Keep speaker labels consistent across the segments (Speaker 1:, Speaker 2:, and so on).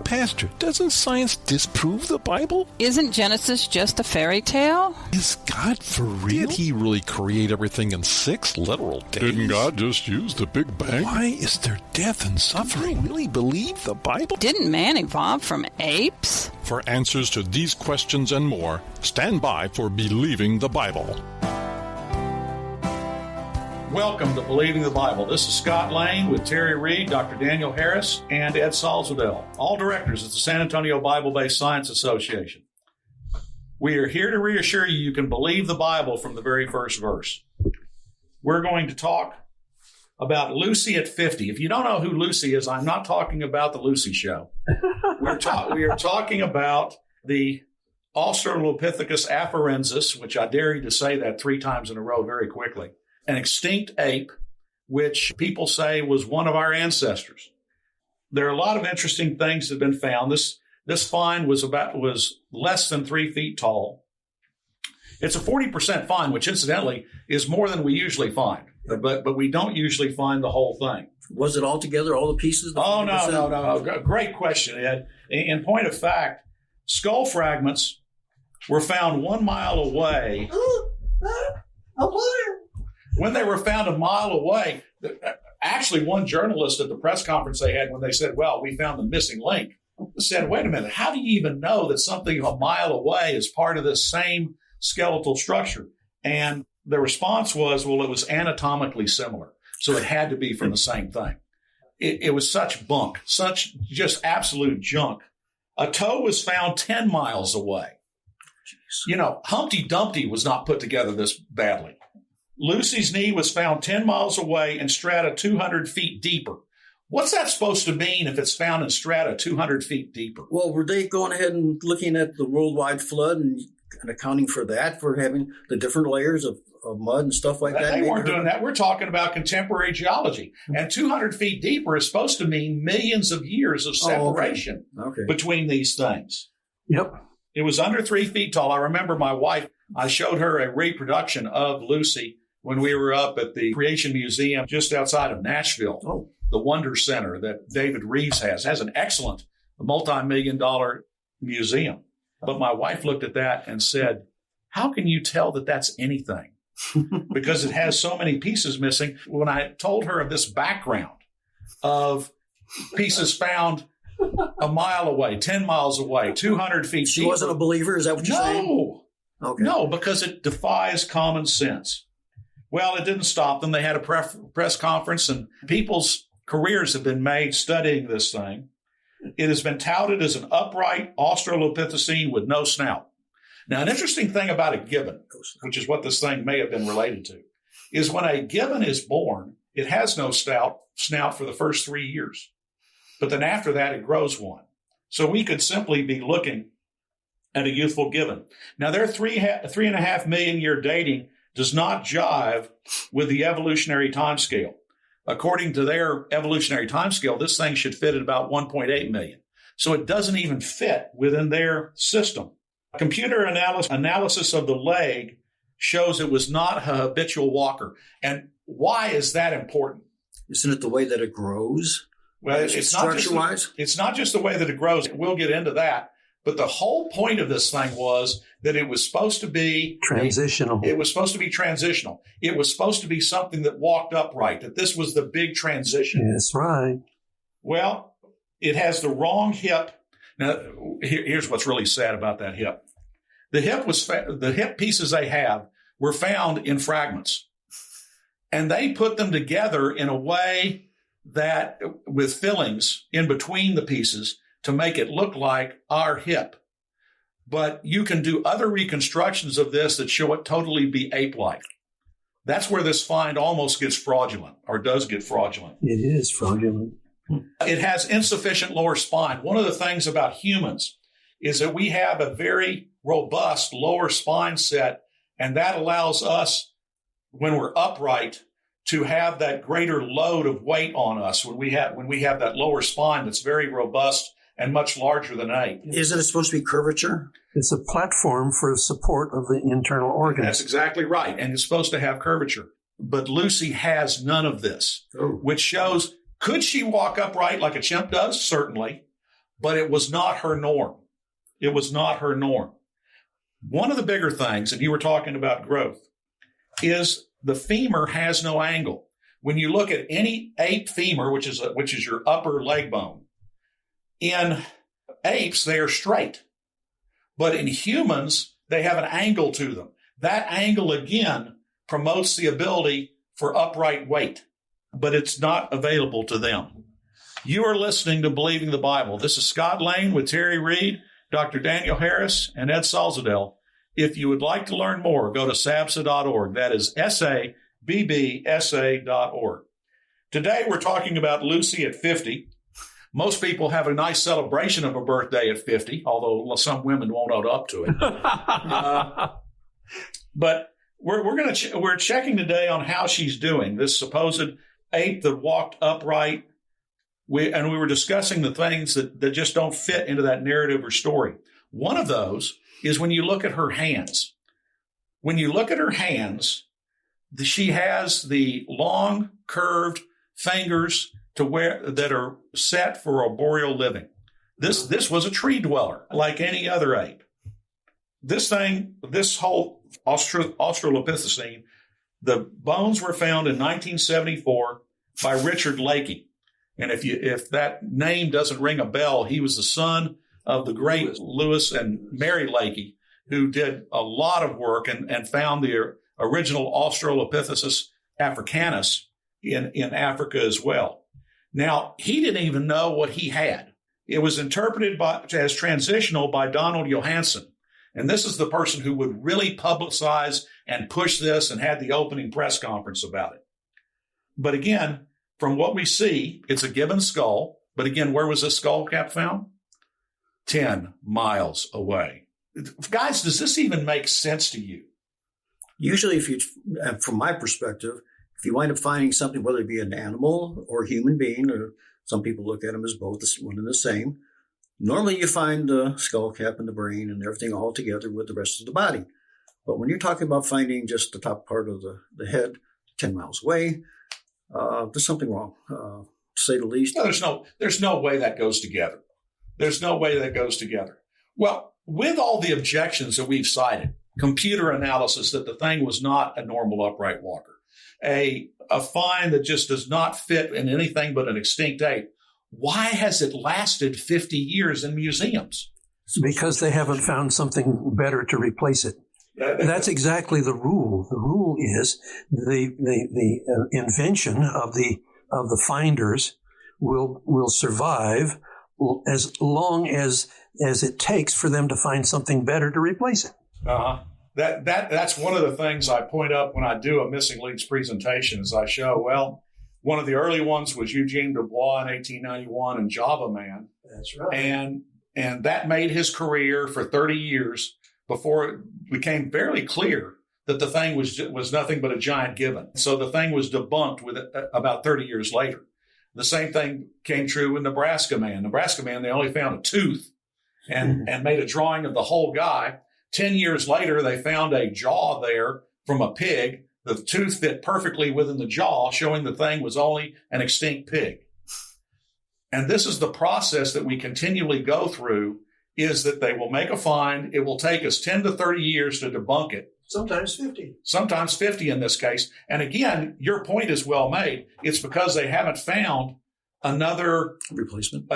Speaker 1: Pastor, doesn't science disprove the Bible?
Speaker 2: Isn't Genesis just a fairy tale?
Speaker 1: Is God for real? Did he really create everything in 6 literal days?
Speaker 3: Didn't God just use the Big Bang?
Speaker 1: Why is there death and suffering? Do you really believe the Bible?
Speaker 2: Didn't man evolve from apes?
Speaker 3: For answers to these questions and more, stand by for Believing the Bible.
Speaker 4: Welcome to Believing the Bible. This is Scott Lane with Terry Reed, Dr. Daniel Harris, and Ed Salzadell, all directors at the San Antonio Bible-Based Science Association. We are here to reassure you you can believe the Bible from the very first verse. We're going to talk about Lucy at 50. If you don't know who Lucy is, I'm not talking about the Lucy Show. We are talking about the Australopithecus afarensis, which I dare you to say that 3 times in a row very quickly. An extinct ape, which people say was one of our ancestors. There are a lot of interesting things that have been found. This find was less than 3 feet tall. It's a 40% find, which incidentally is more than we usually find, but we don't usually find the whole thing.
Speaker 5: Was it all together, all the pieces?
Speaker 4: Oh, no. Great question, Ed. In point of fact, skull fragments were found 1 mile away. When they were found a mile away, actually one journalist at the press conference they had when they said, well, we found the missing link, said, wait a minute, how do you even know that something a mile away is part of this same skeletal structure? And the response was, well, it was anatomically similar. So it had to be from the same thing. It was such bunk, such just absolute junk. A toe was found 10 miles away. Jeez. You know, Humpty Dumpty was not put together this badly. Lucy's knee was found 10 miles away in strata 200 feet deeper. What's that supposed to mean if it's found in strata 200 feet deeper?
Speaker 5: Well, were they going ahead and looking at the worldwide flood and accounting for that, for having the different layers of mud and stuff like that?
Speaker 4: They weren't doing that. We're talking about contemporary geology. And 200 feet deeper is supposed to mean millions of years of separation between these things.
Speaker 5: Yep.
Speaker 4: It was under 3 feet tall. I remember my wife, I showed her a reproduction of Lucy when we were up at the Creation Museum just outside of Nashville, the Wonder Center that David Reeves has an excellent multi-million-dollar museum. But my wife looked at that and said, how can you tell that that's anything? Because it has so many pieces missing. When I told her of this background of pieces found a mile away, 10 miles away, 200 feet
Speaker 5: She wasn't a believer? Is that what you're saying?
Speaker 4: No, because it defies common sense. Well, it didn't stop them. They had a press conference, and people's careers have been made studying this thing. It has been touted as an upright Australopithecine with no snout. Now, an interesting thing about a gibbon, which is what this thing may have been related to, is when a gibbon is born, it has no snout for the first 3 years. But then after that, it grows one. So we could simply be looking at a youthful gibbon. Now, their 3.5 million year dating does not jive with the evolutionary timescale. According to their evolutionary timescale, this thing should fit at about 1.8 million. So it doesn't even fit within their system. Computer analysis of the leg shows it was not a habitual walker. And why is that important?
Speaker 5: Isn't it the way that it grows?
Speaker 4: Well, it's not just the way that it grows. We'll get into that. But the whole point of this thing was that it was supposed to be
Speaker 6: transitional.
Speaker 4: It was supposed to be transitional. It was supposed to be something that walked upright, that this was the big transition.
Speaker 6: That's right.
Speaker 4: Well, it has the wrong hip. Now, here's what's really sad about that hip. The hip pieces they have were found in fragments. And they put them together in a way that with fillings in between the pieces to make it look like our hip. But you can do other reconstructions of this that show it totally be ape-like. That's where this find almost gets fraudulent, or does get fraudulent.
Speaker 6: It is fraudulent.
Speaker 4: It has insufficient lower spine. One of the things about humans is that we have a very robust lower spine set, and that allows us, when we're upright, to have that greater load of weight on us when we have that lower spine that's very robust and much larger than ape.
Speaker 5: Isn't it supposed to be curvature?
Speaker 6: It's a platform for support of the internal organs.
Speaker 4: That's exactly right. And it's supposed to have curvature. But Lucy has none of this, which shows, could she walk upright like a chimp does? Certainly. but it was not her norm. It was not her norm. One of the bigger things, and you were talking about growth, is the femur has no angle. When you look at any ape femur, which is your upper leg bone, in apes, they are straight. But in humans, they have an angle to them. That angle, again, promotes the ability for upright weight, but it's not available to them. You are listening to Believing the Bible. This is Scott Lane with Terry Reed, Dr. Daniel Harris, and Ed Salzadell. If you would like to learn more, go to sabsa.org. That is SABBSA.org. Today, we're talking about Lucy at 50. Most people have a nice celebration of a birthday at 50, although some women won't own up to it. But we're checking today on how she's doing. This supposed ape that walked upright. We were discussing the things that just don't fit into that narrative or story. One of those is when you look at her hands. When you look at her hands, she has the long, curved fingers that are set for arboreal living. This was a tree dweller, like any other ape. This whole Australopithecine, the bones were found in 1974 by Richard Leakey. And if that name doesn't ring a bell, he was the son of the great Lewis and Mary Leakey, who did a lot of work and found the original Australopithecus africanus in Africa as well. Now, he didn't even know what he had. It was interpreted as transitional by Donald Johanson. And this is the person who would really publicize and push this and had the opening press conference about it. But again, from what we see, it's a gibbon skull. But again, where was this skull cap found? 10 miles away. Guys, does this even make sense to you?
Speaker 5: Usually, from my perspective, if you wind up finding something, whether it be an animal or a human being, or some people look at them as both one and the same, normally you find the skull cap and the brain and everything all together with the rest of the body. But when you're talking about finding just the top part of the head 10 miles away, there's something wrong, to say the least.
Speaker 4: No, there's no way that goes together. There's no way that goes together. Well, with all the objections that we've cited, computer analysis that the thing was not a normal upright walker, a find that just does not fit in anything but an extinct ape, why has it lasted 50 years in museums?
Speaker 6: Because they haven't found something better to replace it. That's exactly the rule. The rule is the invention of the finders will survive as long as it takes for them to find something better to replace it.
Speaker 4: Uh-huh. That's one of the things I point up when I do a Missing Links presentation is I show, well, one of the early ones was Eugene Dubois in 1891 and Java Man.
Speaker 6: That's right.
Speaker 4: And that made his career for 30 years before it became fairly clear that the thing was nothing but a giant gibbon. So the thing was debunked with about 30 years later. The same thing came true with Nebraska Man. Nebraska Man, they only found a tooth and made a drawing of the whole guy. 10 years later, they found a jaw there from a pig. The tooth fit perfectly within the jaw, showing the thing was only an extinct pig. And this is the process that we continually go through, is that they will make a find. It will take us 10 to 30 years to debunk it.
Speaker 6: Sometimes 50.
Speaker 4: Sometimes 50 in this case. And again, your point is well made. It's because they haven't found another replacement.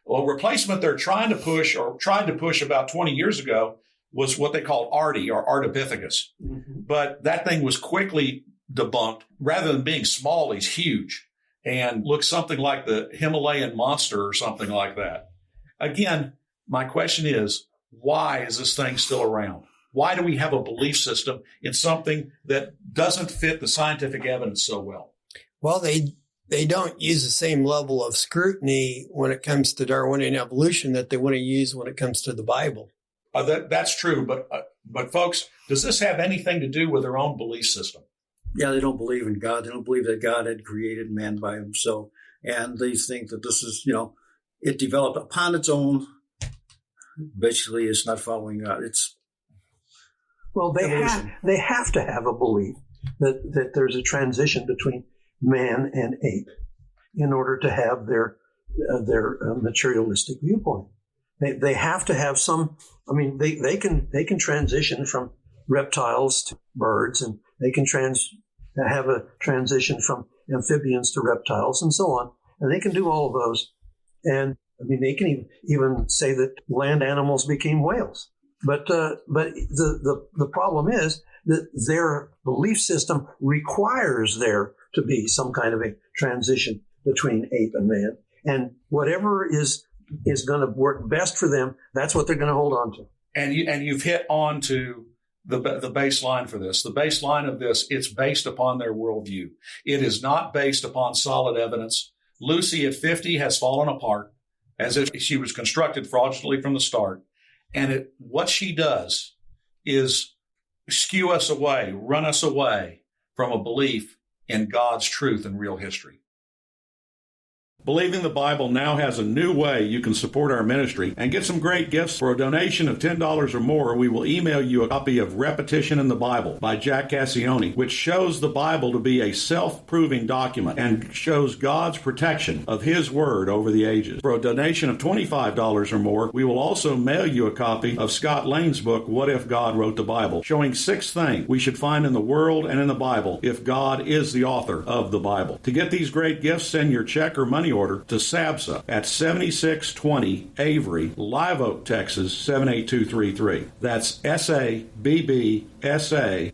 Speaker 4: Well, replacement they're trying to push or tried to push about 20 years ago was what they called Artie or Ardipithecus. Mm-hmm. But that thing was quickly debunked. Rather than being small, he's huge and looks something like the Himalayan monster or something like that. Again, my question is, why is this thing still around? Why do we have a belief system in something that doesn't fit the scientific evidence so well?
Speaker 7: Well, they don't use the same level of scrutiny when it comes to Darwinian evolution that they want to use when it comes to the Bible.
Speaker 4: That's true. But folks, does this have anything to do with their own belief system?
Speaker 5: Yeah, they don't believe in God. They don't believe that God had created man by himself. And they think that this is, it developed upon its own. Basically, it's not following God.
Speaker 6: Well, they have to have a belief that there's a transition between man and ape in order to have their materialistic viewpoint. They have to have some. I mean, they can transition from reptiles to birds, and they can have a transition from amphibians to reptiles, and so on. And they can do all of those. And I mean, they can even say that land animals became whales. But the problem is that their belief system requires there to be some kind of a transition between ape and man. And whatever is going to work best for them, that's what they're going to hold on to.
Speaker 4: And you've hit on to the baseline for this. The baseline of this, it's based upon their worldview. It is not based upon solid evidence. Lucy at 50 has fallen apart as if she was constructed fraudulently from the start. And what she does is skew us away, run us away from a belief in God's truth and real history. Believing the Bible now has a new way you can support our ministry and get some great gifts. For a donation of $10 or more, we will email you a copy of Repetition in the Bible by Jack Cassione, which shows the Bible to be a self-proving document and shows God's protection of His Word over the ages. For a donation of $25 or more, we will also mail you a copy of Scott Lane's book, What If God Wrote the Bible, showing 6 things we should find in the world and in the Bible if God is the author of the Bible. To get these great gifts, send your check or money order to SABSA at 7620 Avery, Live Oak, Texas 78233. That's SABBSA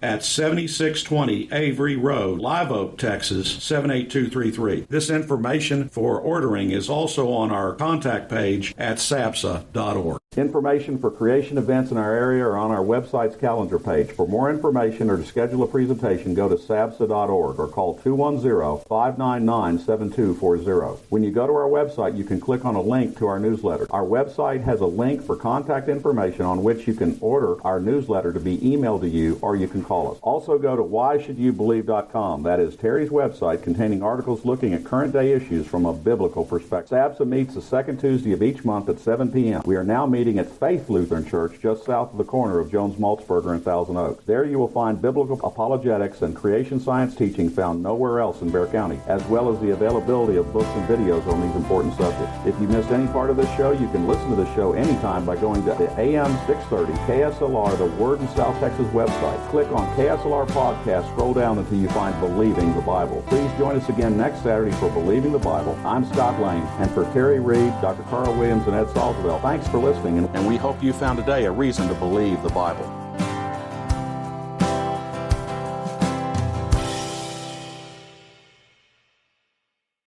Speaker 4: at 7620 Avery Road, Live Oak, Texas 78233. This information for ordering is also on our contact page at sabsa.org.
Speaker 8: Information for creation events in our area are on our website's calendar page. For more information or to schedule a presentation, go to sabsa.org or call 210-599-7240. When you go to our website, you can click on a link to our newsletter. Our website has a link for contact information on which you can order our newsletter to be emailed to you, or you can call us. Also go to whyshouldyoubelieve.com. That is Terry's website containing articles looking at current day issues from a biblical perspective. SABSA meets the second Tuesday of each month at 7 p.m. We are now meeting at Faith Lutheran Church just south of the corner of Jones Maltzberger and Thousand Oaks. There you will find biblical apologetics and creation science teaching found nowhere else in Bexar County, as well as the availability of books and videos on these important subjects. If you missed any part of this show, you can listen to the show anytime by going to the AM 630 KSLR, the Word in South Texas website. Click on KSLR Podcast, scroll down until you find Believing the Bible. Please join us again next Saturday for Believing the Bible. I'm Scott Lane, and for Terry Reed, Dr. Carl Williams, and Ed Salzwell, thanks for listening.
Speaker 9: And we hope you found today a reason to believe the Bible.